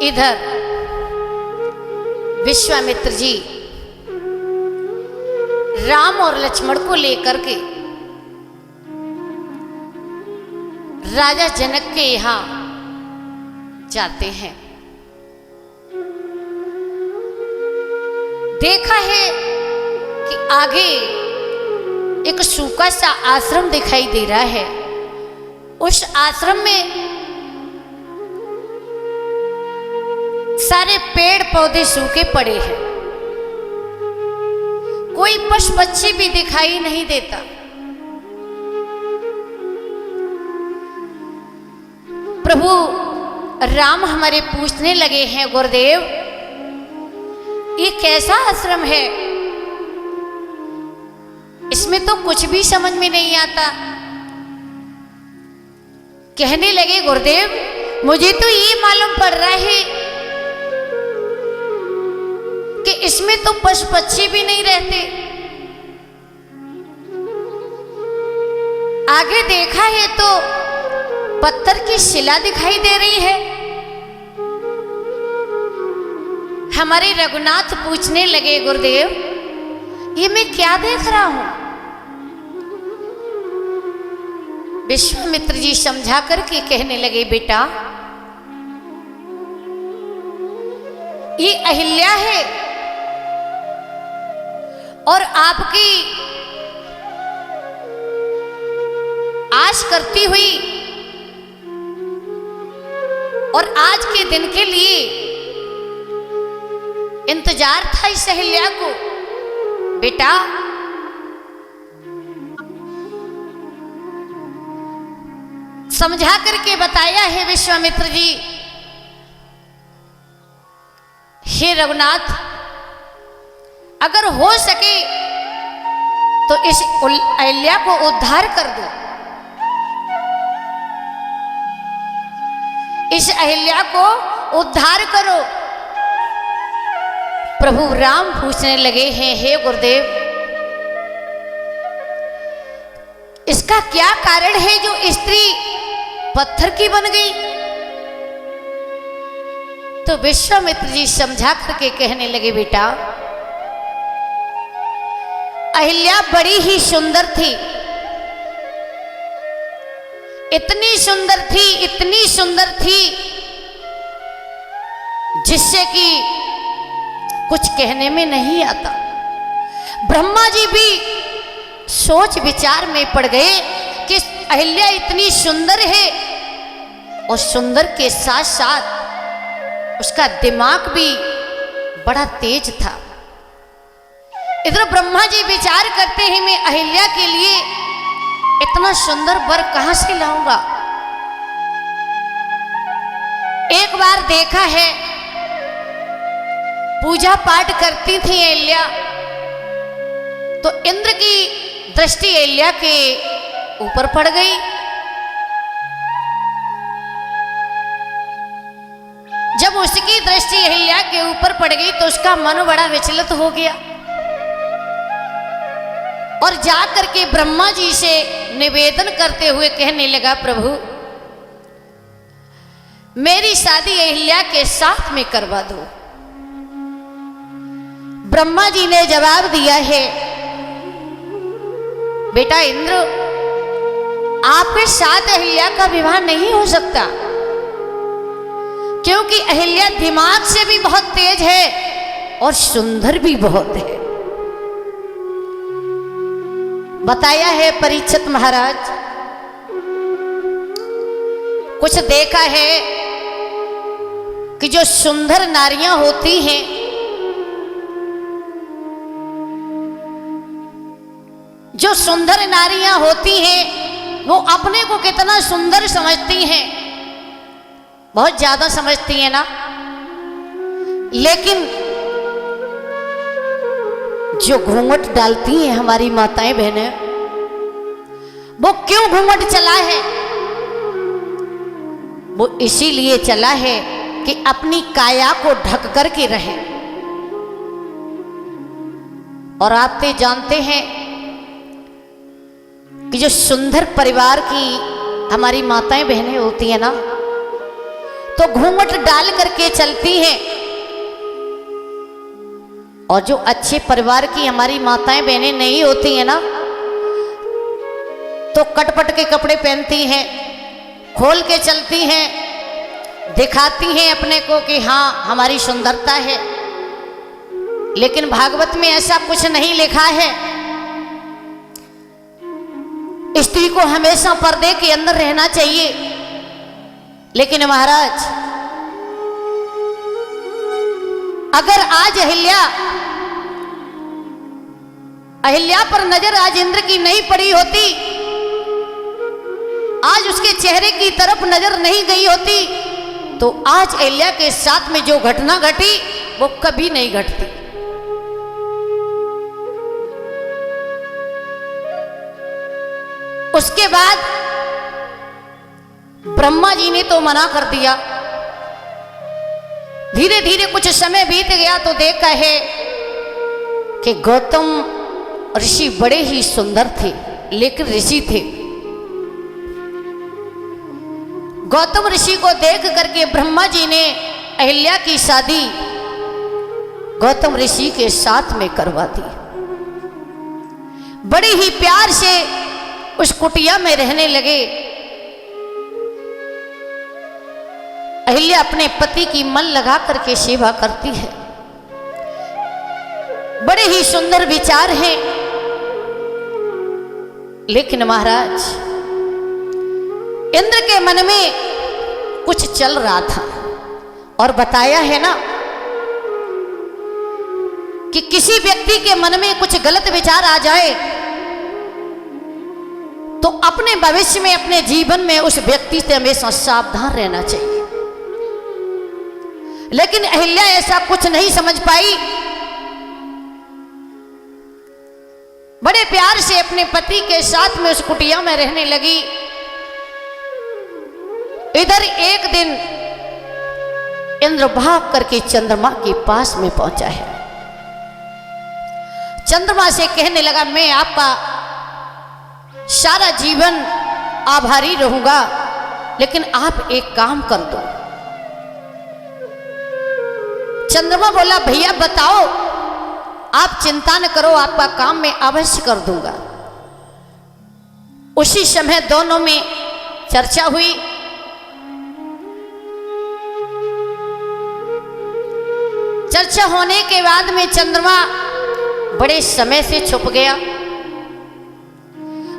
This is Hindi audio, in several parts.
इधर विश्वामित्र जी राम और लक्ष्मण को लेकर के राजा जनक के यहां जाते हैं। देखा है कि आगे एक सूखा सा आश्रम दिखाई दे रहा है। उस आश्रम में सारे पेड़ पौधे सूखे पड़े हैं, कोई पशु पक्षी भी दिखाई नहीं देता। प्रभु राम हमारे पूछने लगे हैं, गुरुदेव ये कैसा आश्रम है, इसमें तो कुछ भी समझ में नहीं आता। कहने लगे, गुरुदेव मुझे तो ये मालूम पड़ रहा है कि इसमें तो पशु पक्षी भी नहीं रहते। आगे देखा है तो पत्थर की शिला दिखाई दे रही है। हमारे रघुनाथ पूछने लगे, गुरुदेव ये मैं क्या देख रहा हूं। विश्वामित्र जी समझा करके कहने लगे, बेटा ये अहिल्या है और आपकी आश करती हुई और आज के दिन के लिए इंतजार था इस अहिल्या को। बेटा समझा करके बताया है विश्वामित्र जी। हे रघुनाथ अगर हो सके तो इस अहिल्या को उद्धार कर दो, इस अहिल्या को उद्धार करो। प्रभु राम पूछने लगे हैं, हे गुरुदेव इसका क्या कारण है जो स्त्री पत्थर की बन गई। तो विश्वामित्र जी समझा करके कहने लगे, बेटा अहिल्या बड़ी ही सुंदर थी, इतनी सुंदर थी, इतनी सुंदर थी जिससे कि कुछ कहने में नहीं आता। ब्रह्मा जी भी सोच विचार में पड़ गए कि अहिल्या इतनी सुंदर है और सुंदर के साथ साथ उसका दिमाग भी बड़ा तेज था। इधर ब्रह्मा जी विचार करते हैं, मैं अहिल्या के लिए इतना सुंदर वर कहां से लाऊंगा। एक बार देखा है पूजा पाठ करती थी अहिल्या, तो इंद्र की दृष्टि अहिल्या के ऊपर पड़ गई। जब उसकी दृष्टि अहिल्या के ऊपर पड़ गई तो उसका मन बड़ा विचलित हो गया और जाकर के ब्रह्मा जी से निवेदन करते हुए कहने लगा, प्रभु मेरी शादी अहिल्या के साथ में करवा दो। ब्रह्मा जी ने जवाब दिया है, बेटा इंद्र आपके साथ अहिल्या का विवाह नहीं हो सकता, क्योंकि अहिल्या दिमाग से भी बहुत तेज है और सुंदर भी बहुत है। बताया है परीक्षित महाराज, कुछ देखा है कि जो सुंदर नारियां होती हैं जो सुंदर नारियां होती हैं वो अपने को कितना सुंदर समझती हैं, बहुत ज्यादा समझती हैं ना। लेकिन जो घूंघट डालती हैं हमारी माताएं बहनें, वो क्यों घूंघट चला है? वो इसीलिए चला है कि अपनी काया को ढक करके रहे। और आप तो जानते हैं कि जो सुंदर परिवार की हमारी माताएं बहनें होती हैं ना, तो घूंघट डाल करके चलती हैं। और जो अच्छे परिवार की हमारी माताएं बहनें नहीं होती हैं ना, तो कटपट के कपड़े पहनती हैं, खोल के चलती हैं, दिखाती हैं अपने को कि हाँ हमारी सुंदरता है। लेकिन भागवत में ऐसा कुछ नहीं लिखा है। स्त्री को हमेशा पर्दे के अंदर रहना चाहिए। लेकिन महाराज, अगर आज अहिल्या पर नजर आज इंद्र की नहीं पड़ी होती, आज उसके चेहरे की तरफ नजर नहीं गई होती, तो आज अहिल्या के साथ में जो घटना घटी वो कभी नहीं घटती। उसके बाद ब्रह्मा जी ने तो मना कर दिया। धीरे धीरे कुछ समय बीत गया तो देखा है कि गौतम ऋषि बड़े ही सुंदर थे, लेकिन ऋषि थे। गौतम ऋषि को देख करके ब्रह्मा जी ने अहिल्या की शादी गौतम ऋषि के साथ में करवा दी। बड़े ही प्यार से उस कुटिया में रहने लगे। अहिल्या अपने पति की मन लगा करके सेवा करती है। बड़े ही सुंदर विचार हैं। लेकिन महाराज, इंद्र के मन में कुछ चल रहा था। और बताया है ना कि किसी व्यक्ति के मन में कुछ गलत विचार आ जाए तो अपने भविष्य में, अपने जीवन में उस व्यक्ति से हमेशा सावधान रहना चाहिए। लेकिन अहिल्या ऐसा कुछ नहीं समझ पाई। बड़े प्यार से अपने पति के साथ में उस कुटिया में रहने लगी। इधर एक दिन इंद्र भाग करके चंद्रमा के पास में पहुंचा है। चंद्रमा से कहने लगा, मैं आपका सारा जीवन आभारी रहूंगा, लेकिन आप एक काम कर दो। चंद्रमा बोला, भैया बताओ, आप चिंता न करो, आपका काम मैं अवश्य कर दूंगा। उसी समय दोनों में चर्चा हुई। चर्चा होने के बाद में चंद्रमा बड़े समय से छुप गया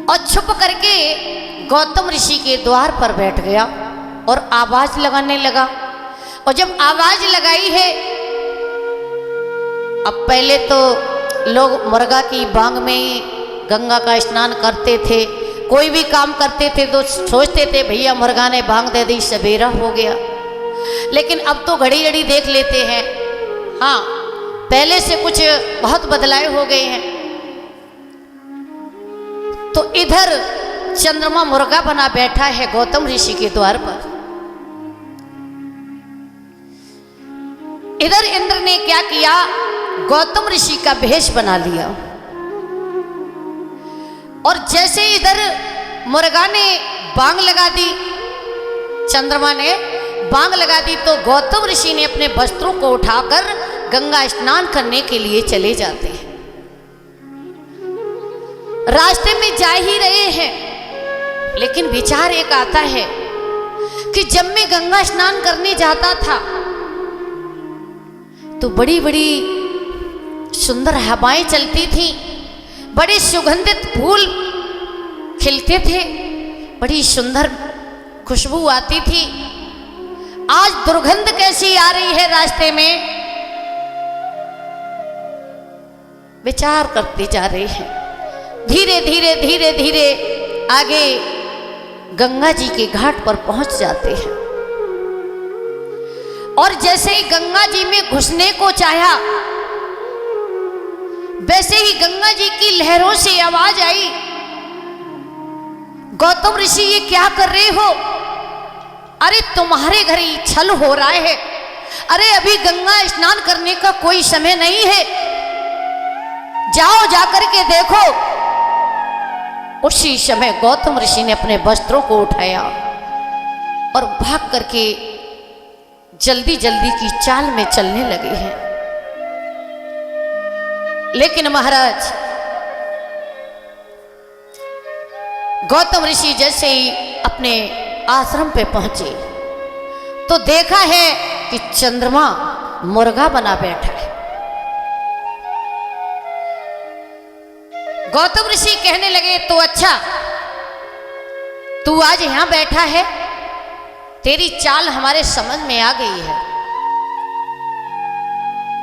और छुप करके गौतम ऋषि के द्वार पर बैठ गया और आवाज लगाने लगा। और जब आवाज लगाई है, अब पहले तो लोग मुर्गा की बांग में गंगा का स्नान करते थे। कोई भी काम करते थे तो सोचते थे भैया मुर्गा ने बांग दे दी, सवेरा हो गया। लेकिन अब तो घड़ी घड़ी देख लेते हैं। हाँ, पहले से कुछ बहुत बदलाव हो गए हैं। तो इधर चंद्रमा मुर्गा बना बैठा है गौतम ऋषि के द्वार पर। इधर इंद्र ने क्या किया, गौतम ऋषि का भेष बना लिया। और जैसे इधर मुर्गा ने बांग लगा दी, चंद्रमा ने बांग लगा दी, तो गौतम ऋषि ने अपने वस्त्रों को उठाकर गंगा स्नान करने के लिए चले जाते हैं। रास्ते में जा ही रहे हैं, लेकिन विचार एक आता है कि जब मैं गंगा स्नान करने जाता था तो बड़ी बड़ी सुंदर हवाएं चलती थी, बड़े सुगंधित फूल खिलते थे, बड़ी सुंदर खुशबू आती थी। आज दुर्गंध कैसी आ रही है रास्ते में। विचार करते जा रहे हैं। धीरे धीरे धीरे धीरे आगे गंगा जी के घाट पर पहुंच जाते हैं। और जैसे ही गंगा जी में घुसने को चाहा, वैसे ही गंगा जी की लहरों से आवाज आई, गौतम ऋषि ये क्या कर रहे हो? अरे तुम्हारे घर ही छल हो रहा है। अरे अभी गंगा स्नान करने का कोई समय नहीं है, जाओ जाकर के देखो। उसी समय गौतम ऋषि ने अपने वस्त्रों को उठाया और भाग करके जल्दी जल्दी की चाल में चलने लगे हैं। लेकिन महाराज गौतम ऋषि जैसे ही अपने आश्रम पे पहुंचे तो देखा है कि चंद्रमा मुर्गा बना बैठा है। गौतम ऋषि कहने लगे, तो अच्छा तू आज यहां बैठा है, तेरी चाल हमारे समझ में आ गई है।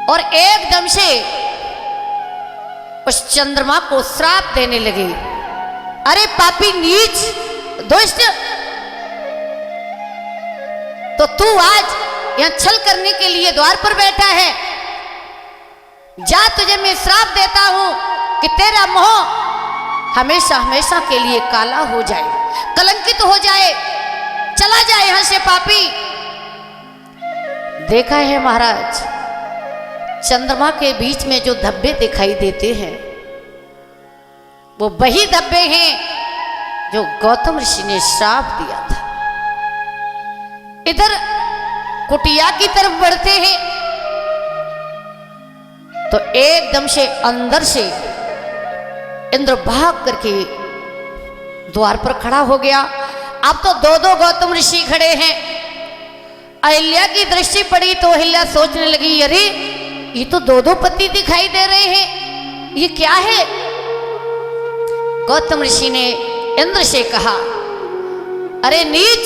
और एकदम से उस चंद्रमा को श्राप देने लगे, अरे पापी नीच दुष्ट, तो तू आज यहां छल करने के लिए द्वार पर बैठा है। जा, तुझे मैं श्राप देता हूं कि तेरा मुंह हमेशा हमेशा के लिए काला हो जाए, कलंकित हो जाए, चला जाए यहां से पापी। देखा है महाराज, चंद्रमा के बीच में जो धब्बे दिखाई देते हैं वो वही धब्बे हैं जो गौतम ऋषि ने श्राप दिया था। इधर कुटिया की तरफ बढ़ते हैं तो एकदम से अंदर से इंद्र भाग करके द्वार पर खड़ा हो गया। अब तो दो दो गौतम ऋषि खड़े हैं। अहिल्या की दृष्टि पड़ी तो अहिल्या सोचने लगी, अरे ये तो दो दो पति दिखाई दे रहे हैं, ये क्या है। गौतम ऋषि ने इंद्र से कहा, अरे नीच,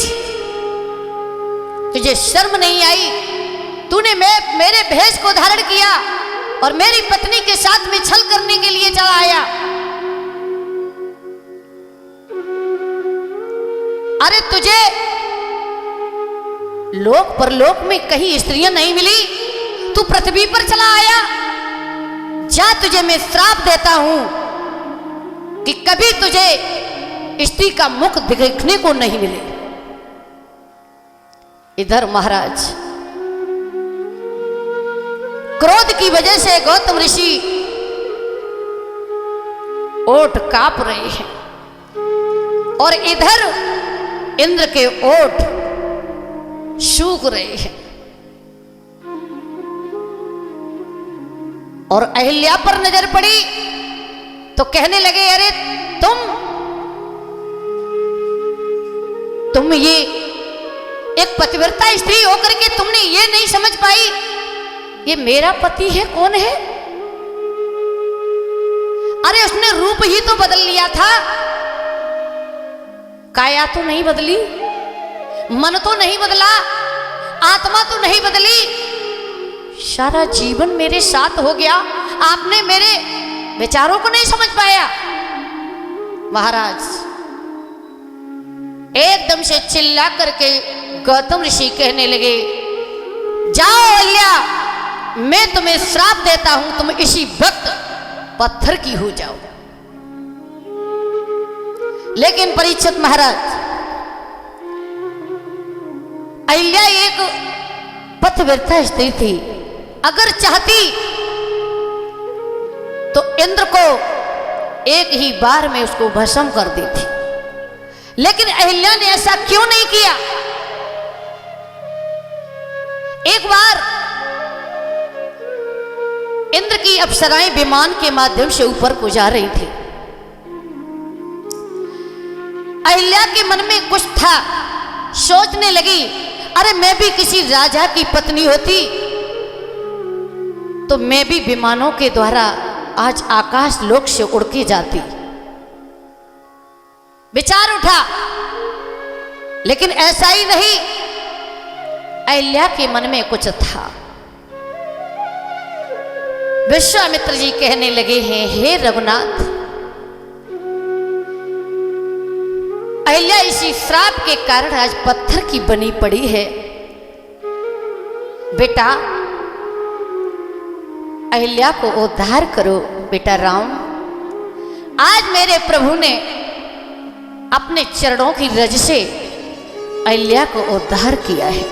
तुझे शर्म नहीं आई? तूने मेरे भेष को धारण किया और मेरी पत्नी के साथ में छल करने के लिए चला आया। अरे तुझे लोक परलोक में कहीं स्त्रियां नहीं मिली, तू पृथ्वी पर चला आया। जा, तुझे मैं श्राप देता हूं कि कभी तुझे स्त्री का मुख देखने को नहीं मिले। इधर महाराज क्रोध की वजह से गौतम ऋषि ओठ कांप रहे हैं और इधर इंद्र के ओठ सूख रहे हैं। और अहिल्या पर नजर पड़ी तो कहने लगे, अरे तुम ये एक पतिव्रता स्त्री होकर के तुमने ये नहीं समझ पाई ये मेरा पति है, कौन है। अरे उसने रूप ही तो बदल लिया था, काया तो नहीं बदली, मन तो नहीं बदला, आत्मा तो नहीं बदली। सारा जीवन मेरे साथ हो गया, आपने मेरे विचारों को नहीं समझ पाया। महाराज एकदम से चिल्ला करके गौतम ऋषि कहने लगे, जाओ अहिल्या, मैं तुम्हें श्राप देता हूं, तुम इसी वक्त पत्थर की हो जाओ। लेकिन परीक्षित महाराज, अहिल्या एक पतिव्रता स्त्री थी, अगर चाहती तो इंद्र को एक ही बार में उसको भस्म कर देती। लेकिन अहिल्या ने ऐसा क्यों नहीं किया। एक बार इंद्र की अप्सराएं विमान के माध्यम से ऊपर को जा रही थी। अहिल्या के मन में कुछ था, सोचने लगी, अरे मैं भी किसी राजा की पत्नी होती तो मैं भी विमानों के द्वारा आज आकाश लोक से उड़ के जाती। विचार उठा, लेकिन ऐसा ही नहीं, अहिल्या के मन में कुछ था। विश्वामित्र जी कहने लगे हैं, हे रघुनाथ, अहिल्या इसी श्राप के कारण आज पत्थर की बनी पड़ी है। बेटा अहिल्या को उद्धार करो। बेटा राम, आज मेरे प्रभु ने अपने चरणों की रज से अहिल्या को उद्धार किया है।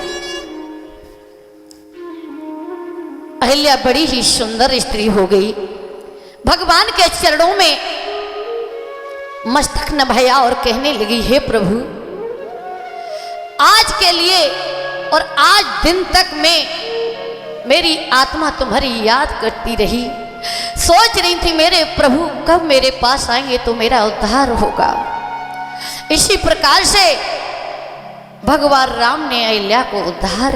अहिल्या बड़ी ही सुंदर स्त्री हो गई, भगवान के चरणों में मस्तक नभाया और कहने लगी, हे प्रभु, आज के लिए और आज दिन तक मैं मेरी आत्मा तुम्हारी याद करती रही, सोच रही थी मेरे प्रभु कब मेरे पास आएंगे तो मेरा उद्धार होगा। इसी प्रकार से भगवान राम ने अहिल्या को उद्धार